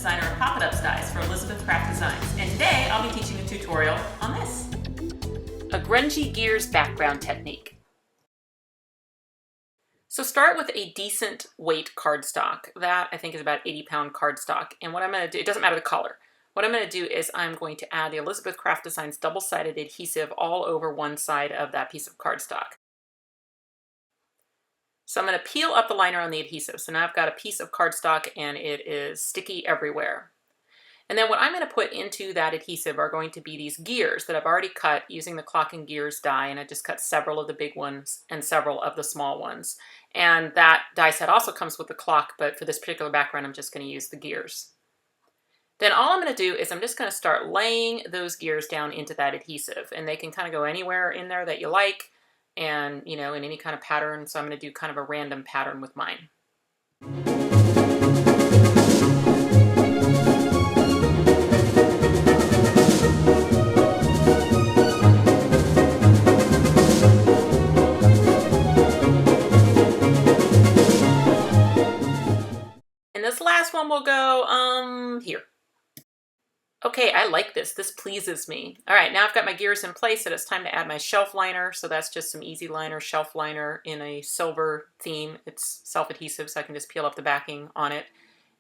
designer of Pop-It-Ups dies for Elizabeth Craft Designs, and today I'll be teaching a tutorial on this. A grungy gears background technique. So start with a decent weight cardstock. That I think is about 80-pound cardstock. And what I'm going to do, it doesn't matter the color. What I'm going to do is I'm going to add the Elizabeth Craft Designs double-sided adhesive all over one side of that piece of cardstock. So I'm going to peel up the liner on the adhesive. So now I've got a piece of cardstock and it is sticky everywhere. And then what I'm going to put into that adhesive are going to be these gears that I've already cut using the clock and gears die, and I just cut several of the big ones and several of the small ones. And that die set also comes with the clock, but for this particular background I'm just going to use the gears. Then all I'm going to do is I'm just going to start laying those gears down into that adhesive, and they can kind of go anywhere in there that you like, and in any kind of pattern. So I'm going to do kind of a random pattern with mine. And this last one will go here. Okay, I like this. This pleases me. All right, now I've got my gears in place, and it's time to add my shelf liner. So that's just some easy liner, shelf liner in a silver theme. It's self-adhesive, so I can just peel up the backing on it.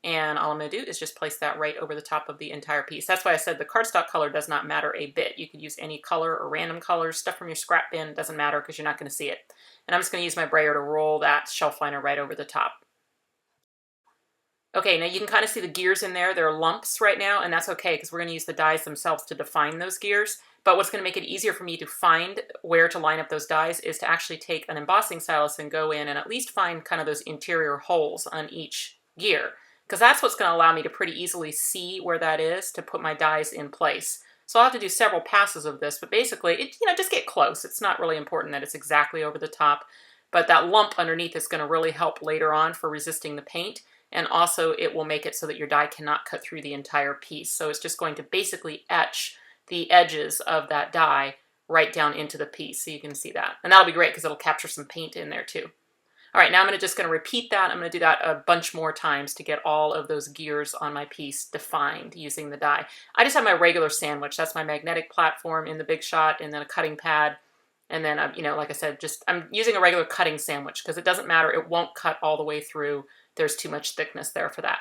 And all I'm going to do is just place that right over the top of the entire piece. That's why I said the cardstock color does not matter a bit. You could use any color or random colors. Stuff from your scrap bin doesn't matter because you're not going to see it. And I'm just going to use my brayer to roll that shelf liner right over the top. Okay, now you can kind of see the gears in there. There are lumps right now, and that's okay because we're going to use the dies themselves to define those gears. But what's going to make it easier for me to find where to line up those dies is to actually take an embossing stylus and go in and at least find kind of those interior holes on each gear, because that's what's going to allow me to pretty easily see where that is to put my dies in place. So I'll have to do several passes of this, but basically, just get close. It's not really important that it's exactly over the top, but that lump underneath is going to really help later on for resisting the paint. And also it will make it so that your die cannot cut through the entire piece. So it's just going to basically etch the edges of that die right down into the piece. So you can see that. And that'll be great because it'll capture some paint in there too. All right, now I'm just going to repeat that. I'm going to do that a bunch more times to get all of those gears on my piece defined using the die. I just have my regular sandwich. That's my magnetic platform in the Big Shot, and then a cutting pad. And then, like I said, I'm using a regular cutting sandwich because it doesn't matter. It won't cut all the way through. There's too much thickness there for that.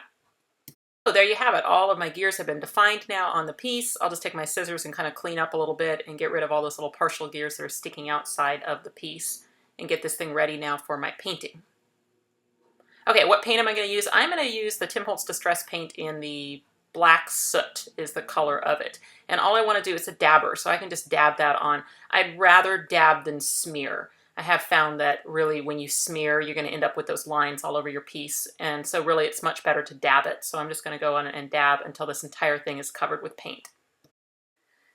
So there you have it. All of my gears have been defined now on the piece. I'll just take my scissors and kind of clean up a little bit and get rid of all those little partial gears that are sticking outside of the piece and get this thing ready now for my painting. Okay, what paint am I going to use? I'm going to use the Tim Holtz Distress paint in the Black Soot is the color of it. And all I want to do is a dabber, so I can just dab that on. I'd rather dab than smear. I have found that really when you smear, you're going to end up with those lines all over your piece. And so really it's much better to dab it. So I'm just going to go on and dab until this entire thing is covered with paint.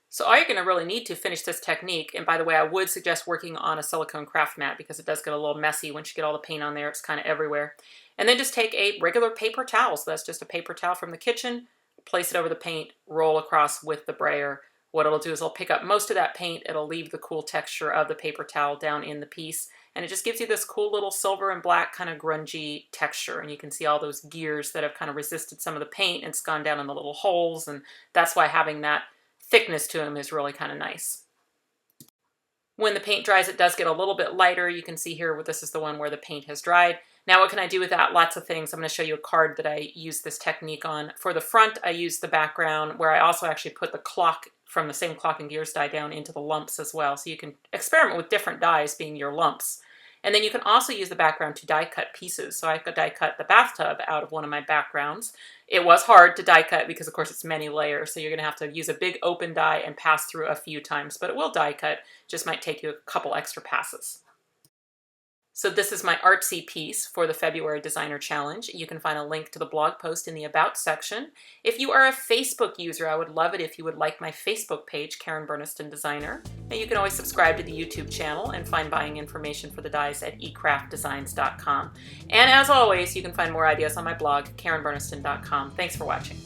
So all you're going to really need to finish this technique, and by the way, I would suggest working on a silicone craft mat because it does get a little messy once you get all the paint on there. It's kind of everywhere. And then just take a regular paper towel. So that's just a paper towel from the kitchen, place it over the paint, roll across with the brayer. What it'll do is it'll pick up most of that paint. It'll leave the cool texture of the paper towel down in the piece. And it just gives you this cool little silver and black kind of grungy texture. And you can see all those gears that have kind of resisted some of the paint and it's gone down in the little holes. And that's why having that thickness to them is really kind of nice. When the paint dries, it does get a little bit lighter. You can see here, this is the one where the paint has dried. Now what can I do with that? Lots of things. I'm going to show you a card that I use this technique on. For the front, I use the background where I also actually put the clock from the same clock and gears die down into the lumps as well. So you can experiment with different dies being your lumps. And then you can also use the background to die cut pieces. So I could die cut the bathtub out of one of my backgrounds. It was hard to die cut because of course it's many layers. So you're going to have to use a big open die and pass through a few times, but it will die cut. Just might take you a couple extra passes. So this is my artsy piece for the February Designer Challenge. You can find a link to the blog post in the About section. If you are a Facebook user, I would love it if you would like my Facebook page, Karen Burniston Designer. And you can always subscribe to the YouTube channel and find buying information for the dies at ecraftdesigns.com. And as always, you can find more ideas on my blog, karenburniston.com. Thanks for watching.